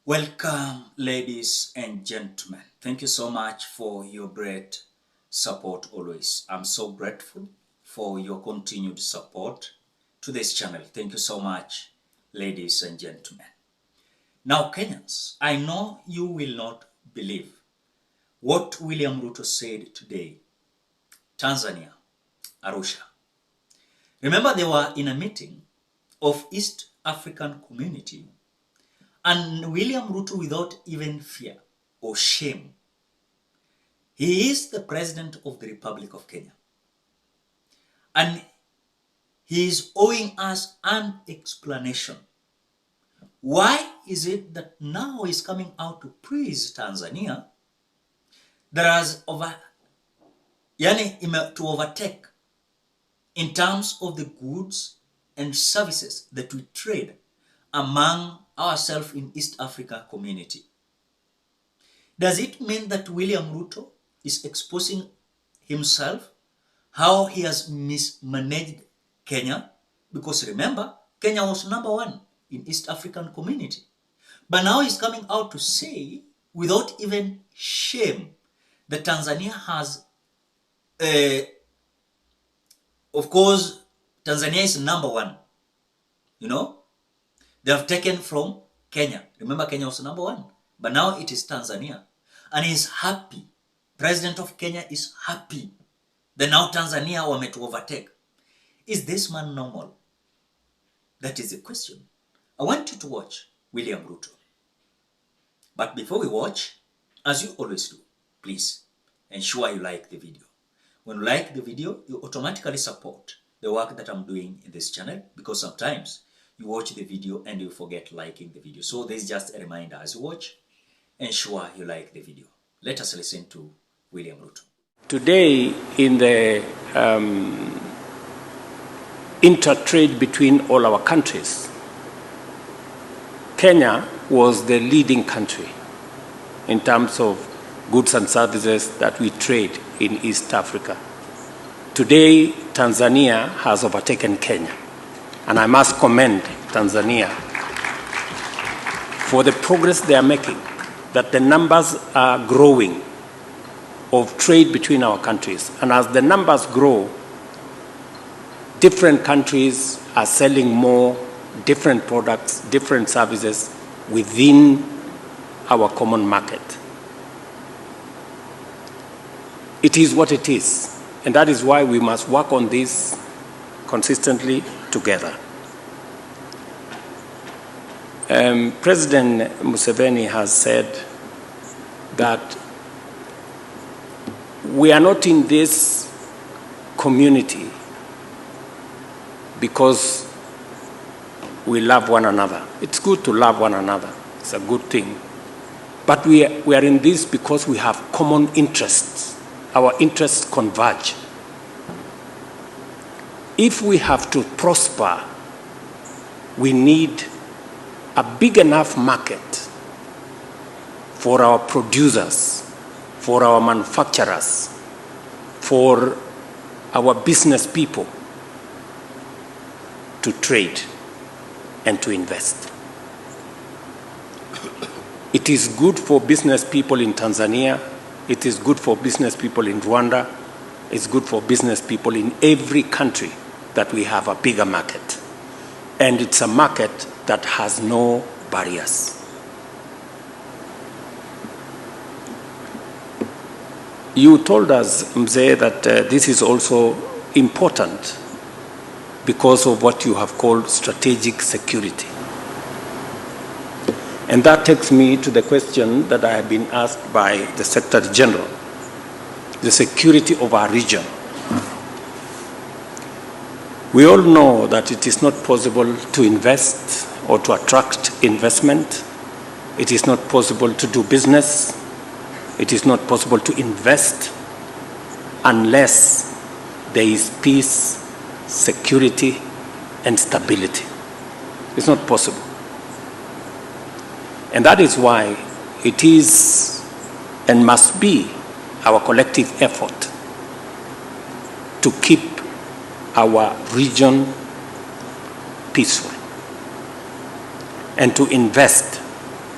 Welcome, ladies and gentlemen. Thank you so much for your great support always. I'm so grateful for your continued support to this channel. Thank you so much, ladies and gentlemen. Now, Kenyans, I know you will not believe what William Ruto said today. Tanzania, ARUSHA. Remember, they were in a meeting of East African community, and William Ruto, without even fear or shame, he is the president of the Republic of Kenya. And he is owing us an explanation. Why is it that now he's coming out to praise Tanzania that has to overtake in terms of the goods and services that we trade among ourselves in East Africa community? Does it mean that William Ruto is exposing himself how he has mismanaged Kenya? Because remember, Kenya was #1 in East African community. But now he's coming out to say, without even shame, that Tanzania has, of course, Tanzania is #1. They have taken from Kenya. Remember, Kenya was #1, but now it is Tanzania. And he's happy. President of Kenya is happy that now Tanzania were to overtake. Is this man normal? That is the question. I want you to watch William Ruto. But before we watch, as you always do, please ensure you like the video. When you like the video, you automatically support the work that I'm doing in this channel, because sometimes you watch the video and you forget liking the video. So this is just a reminder as you watch, ensure you like the video. Let us listen to William Ruto. Today, in the intertrade between all our countries, Kenya was the leading country in terms of goods and services that we trade in East Africa. Today, Tanzania has overtaken Kenya. And I must commend Tanzania for the progress they are making, that the numbers are growing of trade between our countries. And as the numbers grow, different countries are selling more, different products, different services within our common market. It is what it is. And that is why we must work on this consistently together. President Museveni has said that we are not in this community because we love one another. It's good to love one another. It's a good thing. But we are in this because we have common interests. Our interests converge. If we have to prosper, we need a big enough market for our producers, for our manufacturers, for our business people to trade and to invest. It is good for business people in Tanzania. It is good for business people in Rwanda. It's good for business people in every country that we have a bigger market. And it's a market that has no barriers. You told us, Mzee, that this is also important because of what you have called strategic security. And that takes me to the question that I have been asked by the Secretary General, the security of our region. We all know that it is not possible to invest or to attract investment. It is not possible to do business. It is not possible to invest unless there is peace, security, and stability. It's not possible. And that is why it is and must be our collective effort to keep our region peaceful and to invest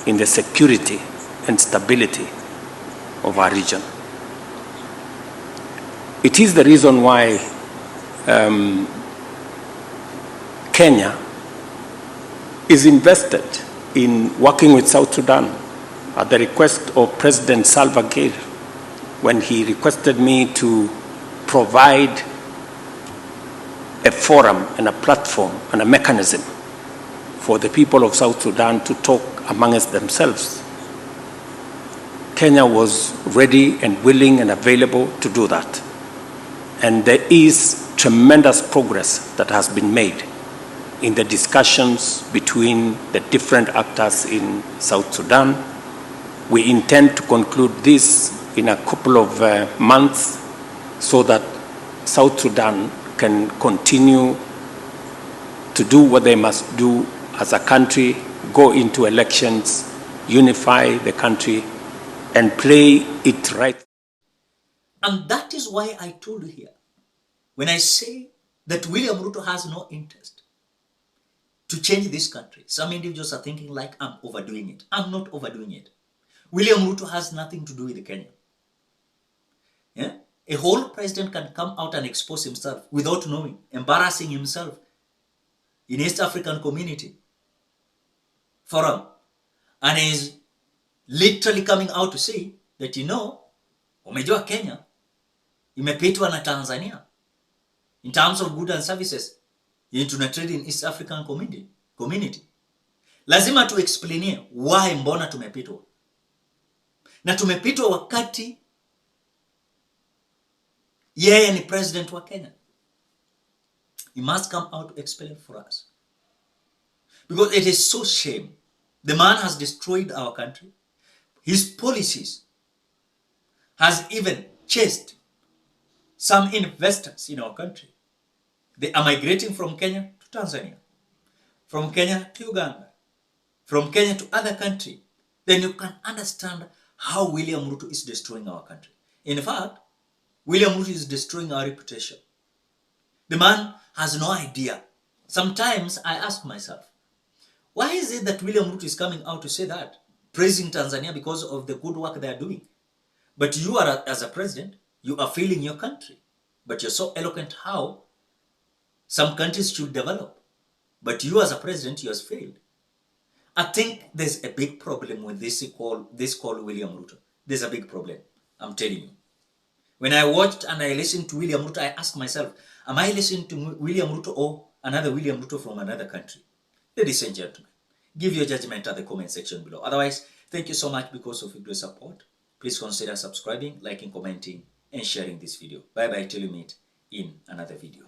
in the security and stability of our region. It is the reason why Kenya is invested in working with South Sudan at the request of President Salva Kiir, when he requested me to provide a forum and a platform and a mechanism for the people of South Sudan to talk amongst themselves. Kenya was ready and willing and available to do that. And there is tremendous progress that has been made in the discussions between the different actors in South Sudan. We intend to conclude this in a couple of months so that South Sudan can continue to do what they must do as a country, go into elections, unify the country, and play it right. And that is why I told you here, when I say that William Ruto has no interest to change this country. Some individuals are thinking like I'm overdoing it. I'm not overdoing it. William Ruto has nothing to do with Kenya. Yeah? A whole president can come out and expose himself without knowing, embarrassing himself in East African Community Forum, and is literally coming out to say that, you know, umejua Kenya imepitwa na Tanzania in terms of goods and services tuna trade in East African community. Lazima tu explainie why, mbona tumepitwa. Na tumepitwa wakati yeye ni president wa Kenya. He must come out to explain for us. Because it is so shame. The man has destroyed our country. His policies has even chased some investors in our country. They are migrating from Kenya to Tanzania, from Kenya to Uganda, from Kenya to other countries. Then you can understand how William Ruto is destroying our country. In fact, William Ruto is destroying our reputation. The man has no idea. Sometimes I ask myself, why is it that William Ruto is coming out to say that, praising Tanzania because of the good work they are doing? But you are, as a president, you are failing your country. But you're so eloquent how some countries should develop. But you, as a president, you have failed. I think there's a big problem with this call William Ruto. There's a big problem, I'm telling you. When I watched and I listened to William Ruto, I asked myself, am I listening to William Ruto or another William Ruto from another country? Ladies and gentlemen, give your judgment at the comment section below. Otherwise, thank you so much because of your great support. Please consider subscribing, liking, commenting, and sharing this video. Bye-bye till you meet in another video.